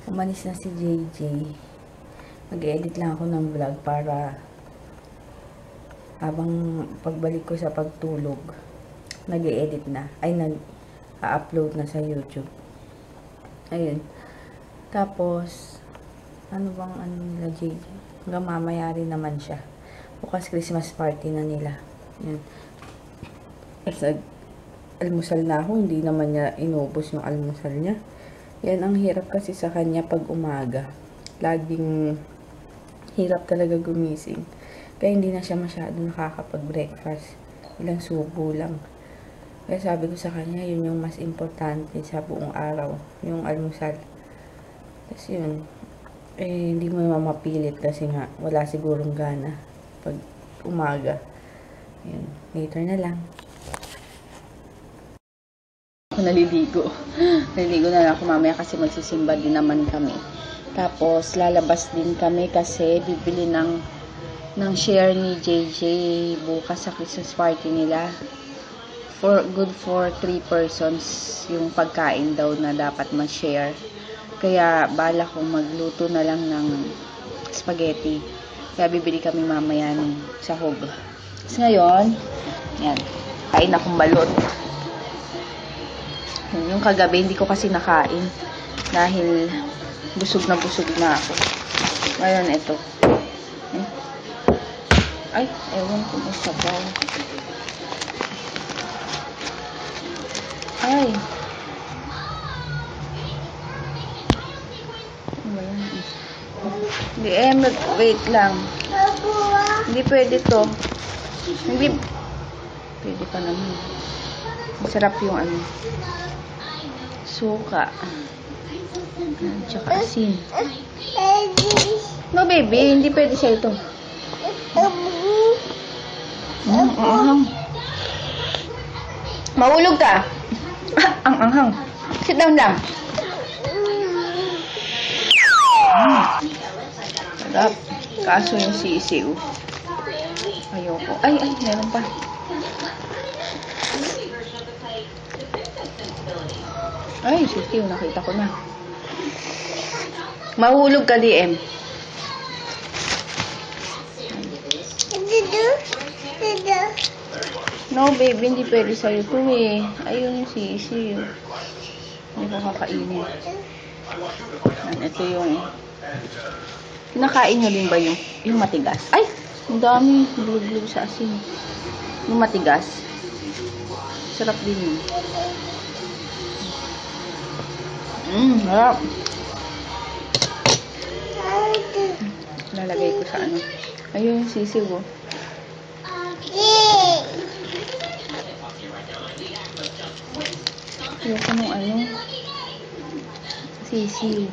Umalis na si JJ. Mag-edit lang ako ng vlog para habang pagbalik ko sa pagtulog, nag-edit na. Ay, nag-upload na sa YouTube. Ayun. Tapos, ano bang ano nila JJ? Hanggang mamaya rin naman siya. Bukas Christmas party na nila. Yun. Kasi almusal na ako, hindi naman niya inubos yung almusal niya. Yan ang hirap kasi sa kanya pag umaga. Laging hirap talaga gumising. Kaya hindi na siya masyado nakakapag-breakfast. Ilang subo lang. Kaya sabi ko sa kanya, yun yung mas importante sa buong araw. Yung almusal. Tapos yun, hindi mo naman mapilit kasi nga wala sigurong gana pag umaga. Yun, later na lang. Naliligo na lang ako mamaya kasi magsisimba din naman kami. Tapos lalabas din kami kasi bibili ng share ni JJ bukas sa Christmas party nila. Good for 3 persons yung pagkain daw na dapat ma-share. Kaya bala kong magluto na lang ng spaghetti. Kaya bibili kami mamaya ng sahog. Tapos ngayon, yan, kain akong balot. Yung kagabi, hindi ko kasi nakain. Dahil busog na ako. Ngayon, ito. Ay, ewan ko may sabaw. Ay. Hindi, wait lang. Hindi pwede to. Hindi. Pwede pa naman. Masarap yung ano. Suka. Tsaka asin. No, baby. Hindi pwede siya ito. Mahulog ka. Ang anghang. Sit down lang. Sarap. Kaso yung sisiw. Ayoko. Ay, meron pa. Ay, sisiw. Nakita ko na. Mahulog ka, DM. No, baby. Hindi pwede sa'yo ito eh. Ayun yung sisiw. Hindi ko kakainin. Ito yung... Kinakain nyo din ba yung matigas? Ay! Ang dami. Blue sa asin. Yung matigas. Sarap din yun. Harap. Lalagay ko sa ano. Ayun yung sisiw oh. Ayoko nung ano. Sisiw.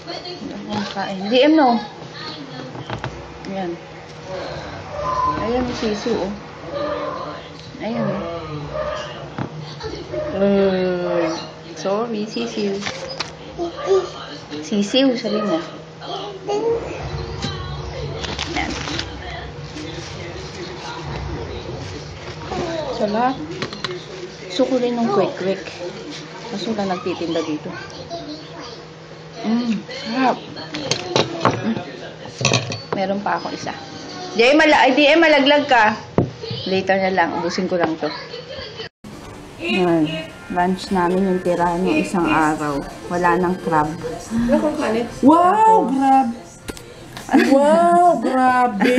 Hindi ako makain. DM no. Ayan. Ayan yung sisiw oh. Ayan oh. Sorry, sisiw. Sisiw, sabi mo. Ayan. Sarap. Gusto ko rin ng quick. Kaso na nagtitinda dito. Sarap. Meron pa ako isa. DM malaglag ka. Later na lang. Ubusin ko lang to. Yan. Lunch namin yung tira ng isang araw. Wala nang crab. Wow! Grabe! Wow! Grabe!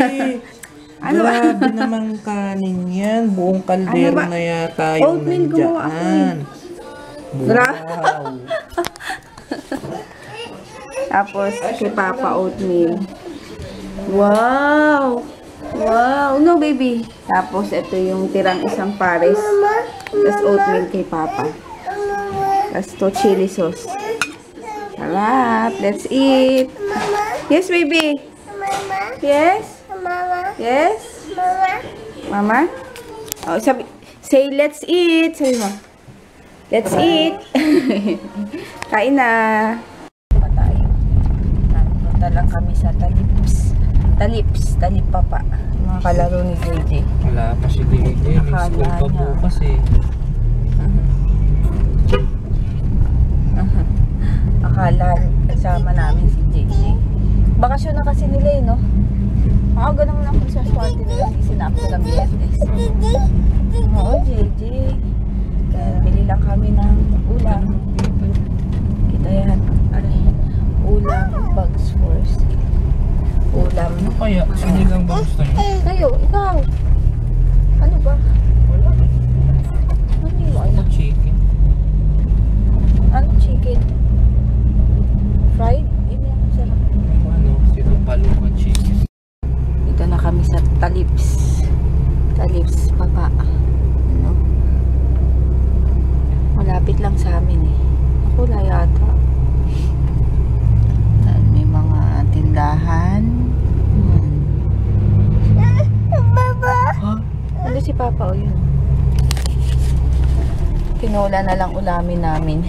Grabe namang kanin yan. Buong kaldero na yata yung nandiyan. Wow! Tapos, kay Papa oatmeal. Wow! Wow! No, baby. Tapos, ito yung tirang isang pares. Tapos, oatmeal kay Papa. Tapos, to chili sauce. Sarap! Let's eat! Yes, baby! Yes? Yes? Mama? Oh, say, let's eat! Sabi mo. Let's eat! Kain na! Punta lang kami sa Talip Papa. Mga kalaro ni JJ. Wala pa si DJ. May school pa bukas eh. Akala ikaw? Ano ba? Wala. Ano yung Ano chicken? Ano chicken? Fried? Hindi ako sarap. Ano? Sinumpalukan chicken. Dito na kami sa Talips. Talips Papa. Ano? Malapit lang sa amin eh. Ako wala yata. Yan, may mga tindahan. Baba! Ha? Ano si Papa o yun? Tinola na lang ulamin namin.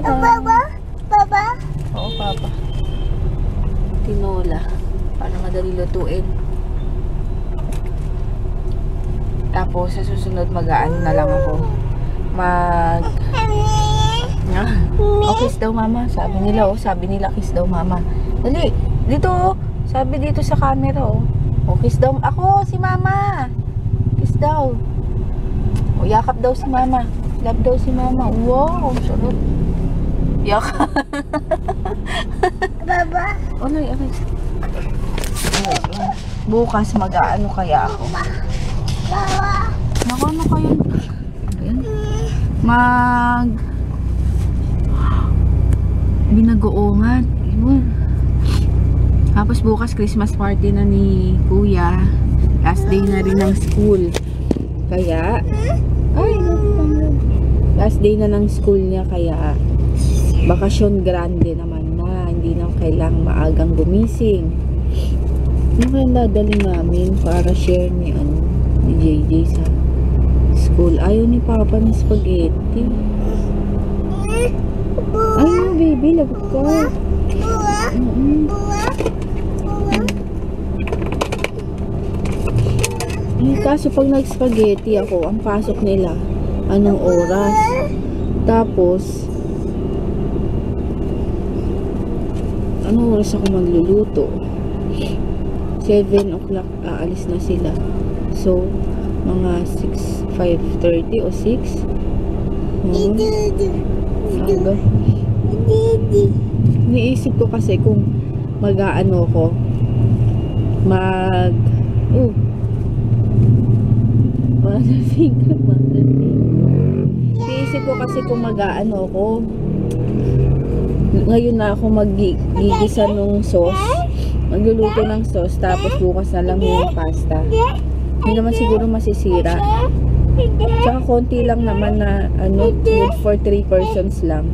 Baba? Baba? Oo, Papa. Tinola. Para madali lutuin. Tapos, sa susunod mag-aano na lang ako. Oh, kiss daw mama. Sabi nila kiss daw mama. Dali, dito oh. Sabi dito sa camera oh. Oh, kiss daw. Ako, si mama. Kiss daw. Oh, yakap daw si mama. Love daw si mama. Wow, sarap. Yakap. Baba. Alay. Bukas mag-aano kaya ako. Naku, ano kayo? Binagoongan. Yun. Tapos bukas Christmas party na ni Kuya. Last day na rin ng school. Kaya, last day na ng school niya kaya bakasyon grande naman na. Hindi na kailangang maagang gumising. Ano kaya dadali namin para share ni JJ sa school? Ayaw ni Papa ng spaghetti. Ayaw baby, lagot ka. Kaso pag nag-spaghetti ako, ang pasok nila anong oras? Tapos anong oras ako magluluto? 7 o'clock aalis na sila. So, mga 5:30 o 6. Aga. Niisip ko kasi kung mag-aano ko, niisip ko kasi kung mag-aano ko, ngayon na ako magigisa ng sauce. Magluluto ng sauce, tapos bukas na lang yung pasta. Hindi naman siguro masisira. Tsaka konti lang naman na good for 3 persons lang.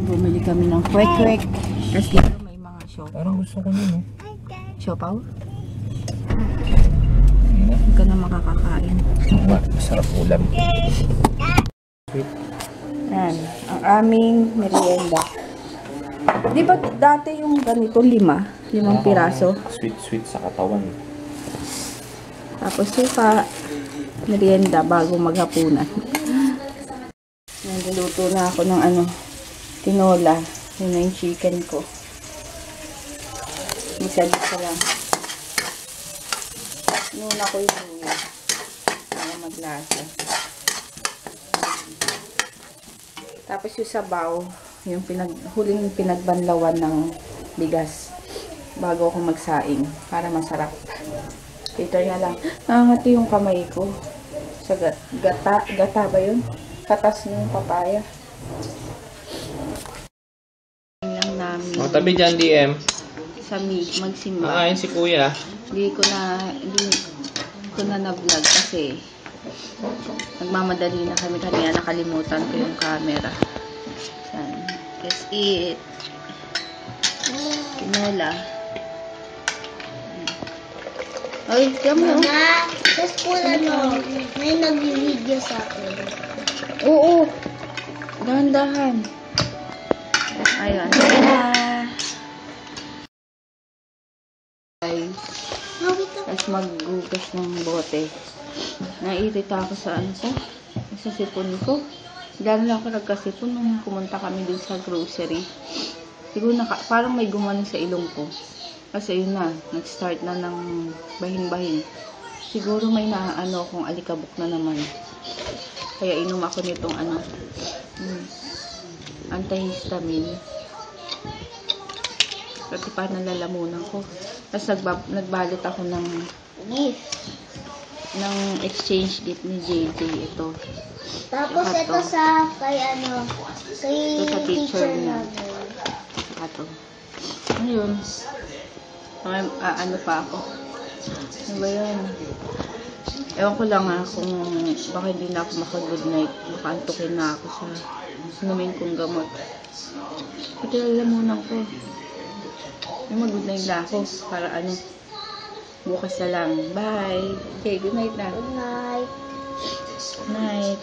Bumili kami ng kwek-kwek. Tapos dito may mga siopaw. Parang gusto ko nun, Siopaw? Hindi ka na makakakain. Masarap ulam. Yan, ang aming merienda. Di ba dati yung ganito, 5 piraso? Sweet sa katawan. Tapos suka, merienda bago maghapunan. Nagluluto na ako ng tinola. Yun na yung chicken ko. Isa-isa lang. Nuna ko yung luya para maglasa. Tapos yung sabaw, yung huling pinagbanlawan ng bigas bago ako magsaing para masarap. Later na lang. Nangangati yung kamay ko sa gata ba yun? Katas ng papaya. Lang namin. Tabi dyan, DM. Sa magsimba. Makain si Kuya. Hindi ko na na-vlog kasi nagmamadali na kami kanina, nakalimutan ko yung camera. Yan. Let's eat. Tinola. Ay, kami Mama, sa school may nag-video sa akin. Oo. Dahan-dahan. Ayun. Tapos maggugas ng bote. Nairita ako sa sa sipon ko. Lalo lang ako nagkasipon nung pumunta kami dun sa grocery. Siguro parang may gumanon sa ilong ko. Kasi yun na, nag-start na ng bahin-bahin. Siguro may naano kung alikabok na naman. Kaya inom ako nitong antihistamine. Pati pa nalalamunan ko. Tapos nagbalot ako ng Gift. exchange gift ni JJ ito. Tapos Saka ito to. sa kay kay Ito sa teacher teacher niya. namin. Saka to. Ayun. Ano pa ako. Ano ba yun? Ewan ko lang kung baka hindi na ako maka-good night. Baka antukin na ako sa inumin kong gamot. Pati lalamunan ko. Yung mag-good night na ako. Para bukas na lang. Bye! Okay, good night na. Good night. Night.